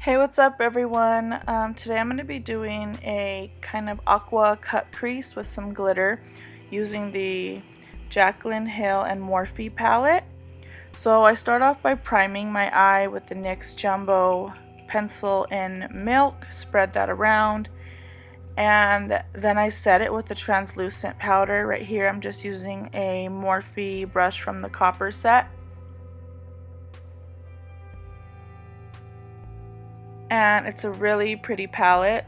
Hey, what's up everyone? Today I'm going to be doing a kind of aqua cut crease with some glitter using the Jaclyn Hill and Morphe palette. So I start off by priming my eye with the NYX Jumbo pencil in milk, spread that around, and then I set it with the translucent powder. Right here I'm just using a Morphe brush from the copper set. And it's a really pretty palette.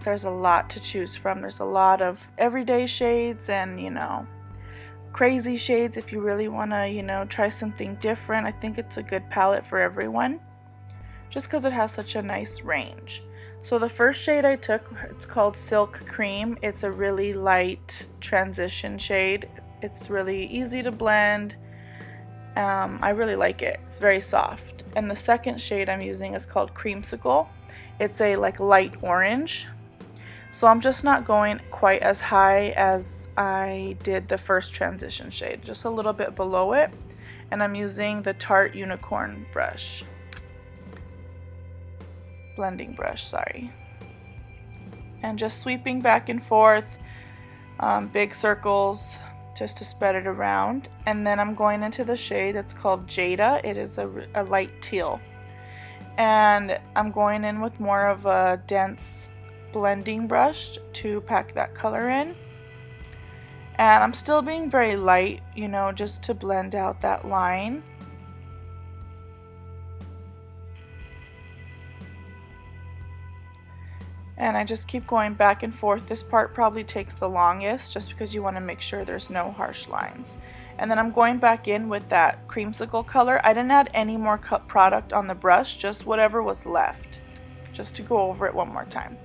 There's a lot to choose from. There's a lot of everyday shades and, crazy shades if you really want to, try something different. I think it's a good palette for everyone just because it has such a nice range. So the first shade I took, it's called Silk Cream. It's a really light transition shade. It's really easy to blend. I really like it. It's very soft. And the second shade I'm using is called Creamsicle. It's a light orange. So I'm just not going quite as high as I did the first transition shade, just a little bit below it. And I'm using the Tarte Unicorn brush. Blending brush, sorry. And just sweeping back and forth, big circles, just to spread it around. And then I'm going into the shade that's called Jada. It is a light teal. And I'm going in with more of a dense blending brush to pack that color in. And I'm still being very light, just to blend out that line. And I just keep going back and forth. This part probably takes the longest just because you want to make sure there's no harsh lines. And then I'm going back in with that Creamsicle color. I didn't add any more product on the brush, just whatever was left, just to go over it one more time.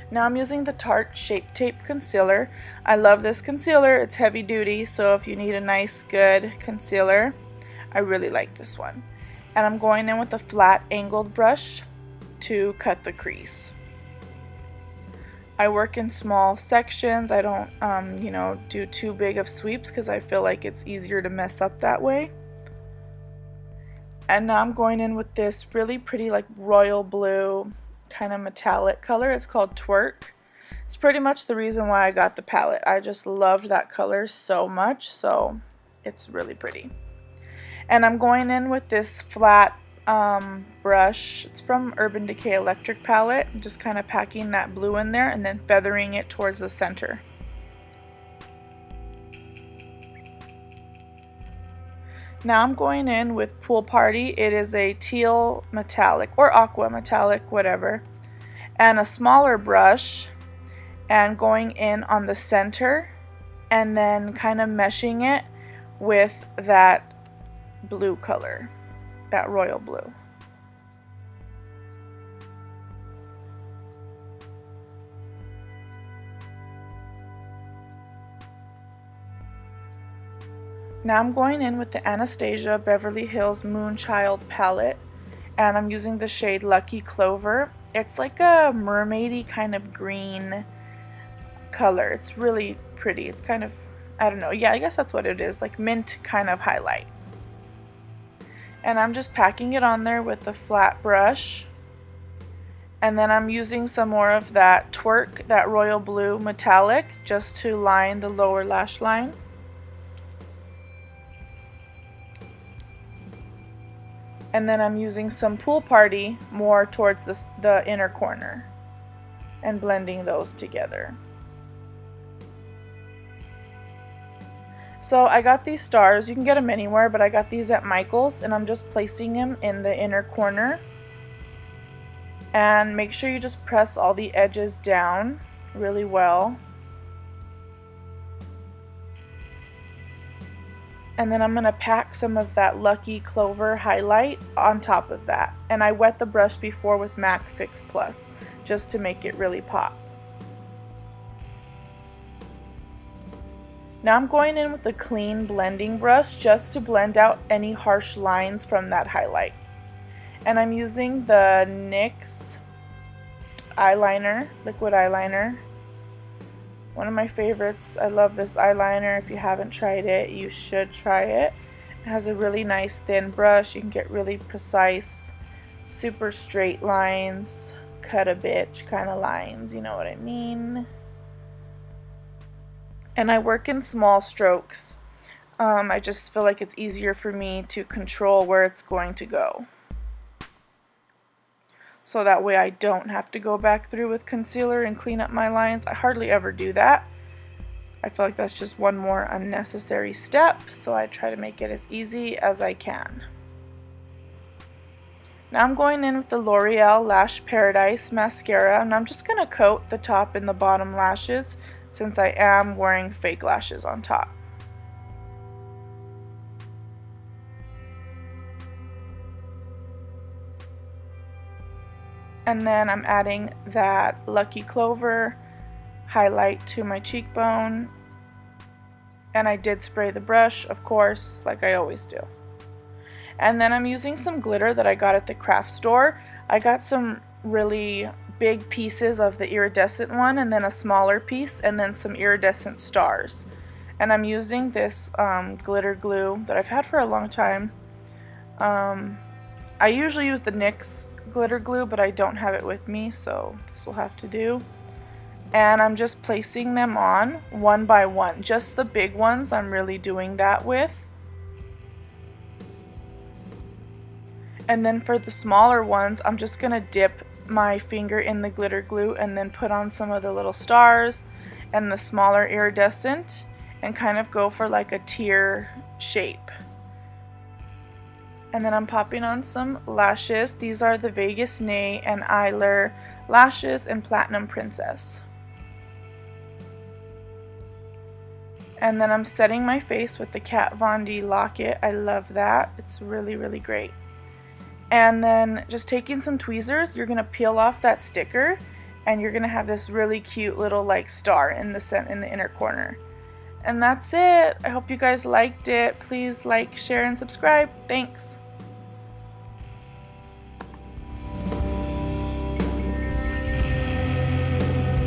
Now I'm using the Tarte Shape Tape Concealer. I love this concealer. It's heavy duty, so if you need a nice, good concealer, I really like this one. And I'm going in with a flat angled brush to cut the crease. I work in small sections. I don't, do too big of sweeps because I feel like it's easier to mess up that way. And now I'm going in with this really pretty, royal blue kind of metallic color. It's called Twerk. It's pretty much the reason why I got the palette. I just loved that color so much, so it's really pretty. And I'm going in with this flat brush. It's from Urban Decay Electric palette. I'm just kind of packing that blue in there and then feathering it towards the center. Now I'm going in with Pool Party. It is a teal metallic or aqua metallic, whatever, and a smaller brush, and going in on the center and then kind of meshing it with that blue color, that royal blue. Now I'm going in with the Anastasia Beverly Hills Moonchild palette, and I'm using the shade Lucky Clover. It's like a mermaidy kind of green color. It's really pretty. It's kind of, I don't know, yeah, I guess that's what it is, like mint kind of highlight. And I'm just packing it on there with the flat brush. And then I'm using some more of that Twerk, that royal blue metallic, just to line the lower lash line. And then I'm using some Pool Party more towards the inner corner and blending those together. So I got these stars. You can get them anywhere, but I got these at Michael's, and I'm just placing them in the inner corner. And make sure you just press all the edges down really well. And then I'm going to pack some of that Lucky Clover highlight on top of that. And I wet the brush before with MAC Fix Plus just to make it really pop. Now I'm going in with a clean blending brush just to blend out any harsh lines from that highlight. And I'm using the NYX eyeliner, liquid eyeliner. One of my favorites. I love this eyeliner. If you haven't tried it, you should try it. It has a really nice thin brush. You can get really precise super straight lines, cut a bitch kind of lines, you know what I mean? And I work in small strokes. I just feel like it's easier for me to control where it's going to go. So that way I don't have to go back through with concealer and clean up my lines. I hardly ever do that. I feel like that's just one more unnecessary step, so I try to make it as easy as I can. Now I'm going in with the L'Oreal Lash Paradise mascara, and I'm just going to coat the top and the bottom lashes since I am wearing fake lashes on top. And then I'm adding that Lucky Clover highlight to my cheekbone. And I did spray the brush, of course, like I always do. And then I'm using some glitter that I got at the craft store. I got some really big pieces of the iridescent one, and then a smaller piece, and then some iridescent stars. And I'm using this glitter glue that I've had for a long time. I usually use the NYX glitter glue, but I don't have it with me, so this will have to do. And I'm just placing them on one by one. Just the big ones I'm really doing that with. And then for the smaller ones, I'm just going to dip my finger in the glitter glue and then put on some of the little stars and the smaller iridescent and kind of go for like a tear shape. And then I'm popping on some lashes. These are the Vegas Nay and Eyelure lashes in Platinum Princess. And then I'm setting my face with the Kat Von D locket. I love that. It's really, really great. And then just taking some tweezers, you're going to peel off that sticker and you're going to have this really cute little like star in the inner corner. And that's it. I hope you guys liked it. Please like, share, and subscribe. Thanks.